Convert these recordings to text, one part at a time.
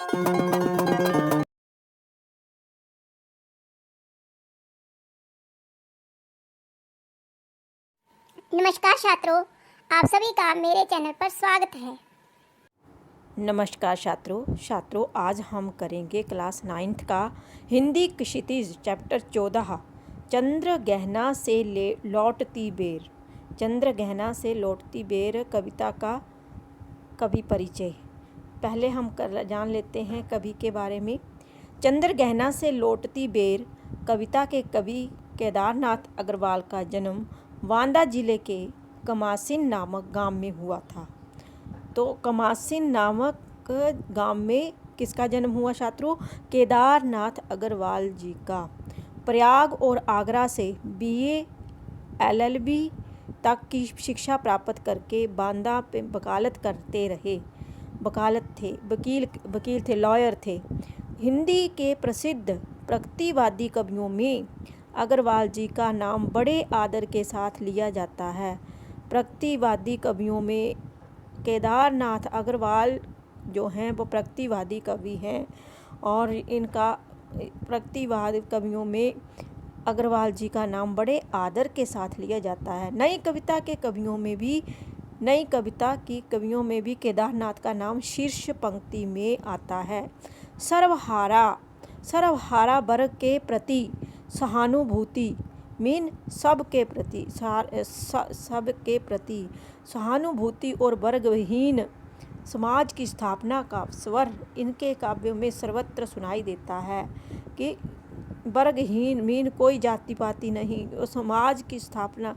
नमस्कार छात्रों, आप सभी का मेरे चैनल पर स्वागत है। नमस्कार छात्रों आज हम करेंगे क्लास 9th का हिंदी क्षितिज चैप्टर 14 चंद्र गहना से लौटती बेर। चंद्र गहना से लौटती बेर कविता का कवि परिचय। पहले हम जान लेते हैं कवि के बारे में। चंद्र गहना से लौटती बेर कविता के कवि केदारनाथ अग्रवाल का जन्म बांदा जिले के कमासिन नामक गांव में हुआ था। तो कमासिन नामक गांव में किसका जन्म हुआ छात्रों? केदारनाथ अग्रवाल जी का। प्रयाग और आगरा से बीए एलएलबी तक की शिक्षा प्राप्त करके बांदा पे वकालत करते रहे। वकील थे, लॉयर थे। हिंदी के प्रसिद्ध प्रगतिवादी कवियों में अग्रवाल जी का नाम बड़े आदर के साथ लिया जाता है। प्रगतिवादी कवियों में केदारनाथ अग्रवाल जो हैं वो प्रगतिवादी कवि हैं और इनका प्रगतिवादी कवियों में अग्रवाल जी का नाम बड़े आदर के साथ लिया जाता है। नई कविता की कवियों में भी केदारनाथ का नाम शीर्ष पंक्ति में आता है। सर्वहारा वर्ग के प्रति सहानुभूति मीन सबके प्रति सहानुभूति और वर्गहीन समाज की स्थापना का स्वर इनके काव्यों में सर्वत्र सुनाई देता है कि वर्गहीन मीन कोई जाति पाति नहीं, समाज की स्थापना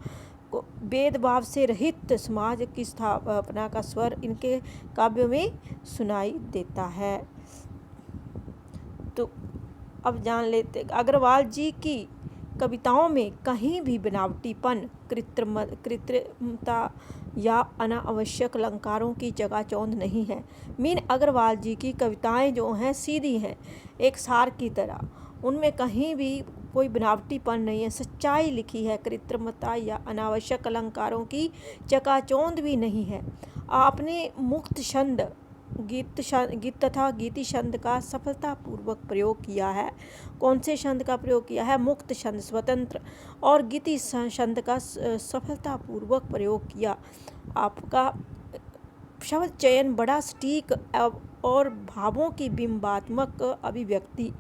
को भेदभाव से रहित समाज की स्थापना का स्वर इनके काव्यों में सुनाई देता है। तो अब जान लेते अग्रवाल जी की कविताओं में कहीं भी बनावटीपन, कृत्रिमता या अनावश्यक अलंकारों की चकाचौंध नहीं है। मीन अग्रवाल जी की कविताएं जो हैं सीधी हैं, एक सार की तरह। उनमें कहीं भी कोई बनावटीपन नहीं है, सच्चाई लिखी है। कृत्रिमता या अनावश्यक अलंकारों की चकाचौंध भी नहीं है। आपने मुक्त छंद, गीत तथा गीति छंद का सफलतापूर्वक प्रयोग किया है। कौन से छंद का प्रयोग किया है? मुक्त छंद, स्वतंत्र और गीति छंद का सफलतापूर्वक प्रयोग किया। आपका शब्द चयन बड़ा सटीक और भावों की बिंबात्मक अभिव्यक्ति,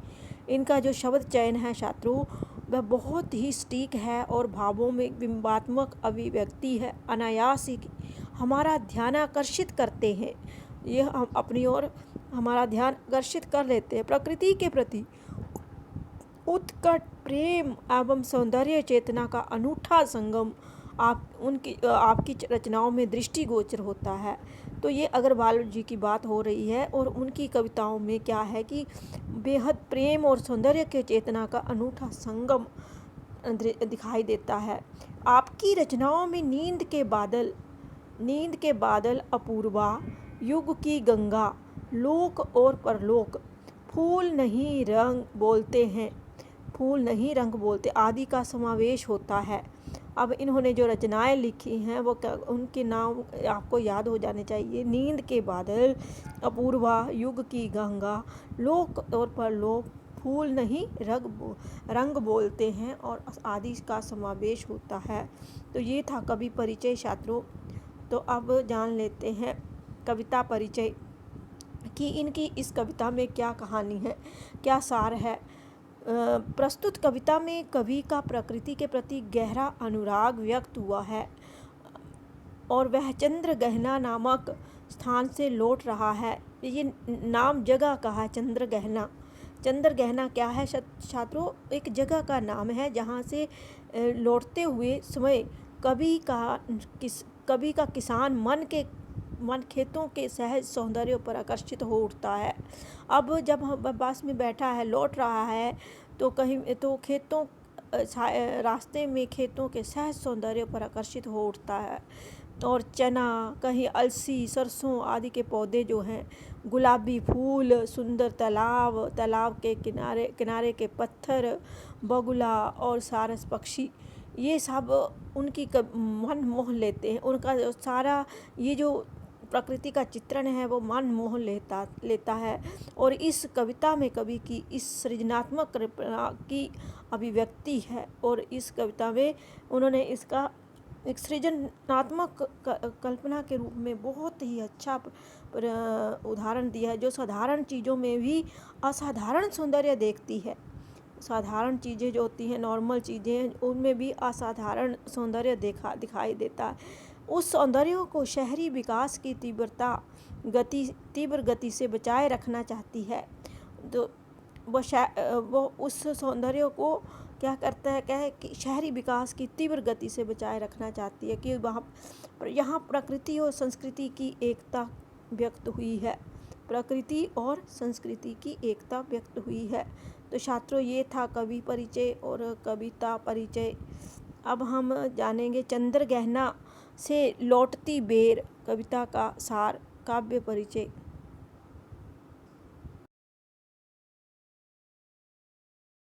इनका जो शब्द चयन है छात्रों वह बहुत ही सटीक है और भावों में बिंबात्मक अभिव्यक्ति है। अनायास ही हमारा ध्यान आकर्षित करते हैं, ये हम अपनी ओर हमारा ध्यान आकर्षित कर लेते हैं। प्रकृति के प्रति उत्कट प्रेम एवं सौंदर्य चेतना का अनूठा संगम आपकी रचनाओं में दृष्टिगोचर होता है। तो ये अग्रवाल जी की बात हो रही है और उनकी कविताओं में क्या है कि बेहद प्रेम और सौंदर्य के चेतना का अनूठा संगम दिखाई देता है। आपकी रचनाओं में नींद के बादल अपूर्वा, युग की गंगा, लोक और परलोक, फूल नहीं रंग बोलते आदि का समावेश होता है। अब इन्होंने जो रचनाएं लिखी हैं वो उनके नाम आपको याद हो जाने चाहिए। नींद के बादल, अपूर्वा, युग की गंगा, लोक और परलोक, फूल नहीं रंग बोलते हैं और आदि का समावेश होता है। तो ये था कवि परिचय छात्रों। तो अब जान लेते हैं कविता परिचय कि इनकी इस कविता में क्या कहानी है, क्या सार है। प्रस्तुत कविता में कवि का प्रकृति के प्रति गहरा अनुराग व्यक्त हुआ है और वह चंद्र गहना नामक स्थान से लौट रहा है। ये नाम जगह का है, चंद्र गहना क्या है छात्रों? एक जगह का नाम है जहाँ से लौटते हुए समय कवि का किसान मन खेतों के सहज सौंदर्य पर आकर्षित हो उठता है। अब जब बस में बैठा है, लौट रहा है, तो रास्ते में खेतों के सहज सौंदर्य पर आकर्षित हो उठता है और चना, कहीं अलसी, सरसों आदि के पौधे जो हैं, गुलाबी फूल, सुंदर तालाब के किनारे के पत्थर, बगुला और सारस पक्षी, ये सब उनकी मन मोह लेते हैं। उनका सारा ये जो प्रकृति का चित्रण है वो मन मोह लेता है। और इस कविता में कवि की इस सृजनात्मक कल्पना की अभिव्यक्ति है, और इस कविता में उन्होंने इसका एक सृजनात्मक कल्पना के रूप में बहुत ही अच्छा उदाहरण दिया है, जो साधारण चीज़ों में भी असाधारण सौंदर्य देखती है। साधारण चीज़ें जो होती हैं, नॉर्मल चीज़ें, उनमें भी असाधारण सौंदर्य दिखाई देता है। उस सौंदर्य को शहरी विकास की तीव्र गति से बचाए रखना चाहती है। तो वो उस सौंदर्य को क्या करता है, क्या है कि शहरी विकास की तीव्र गति से बचाए रखना चाहती है कि यहाँ प्रकृति और संस्कृति की एकता व्यक्त हुई है। प्रकृति और संस्कृति की एकता व्यक्त हुई है। तो छात्रों, ये था कवि परिचय और कविता परिचय। अब हम जानेंगे चंद्रगहना से लौटती बेर कविता का सार, काव्य परिचय।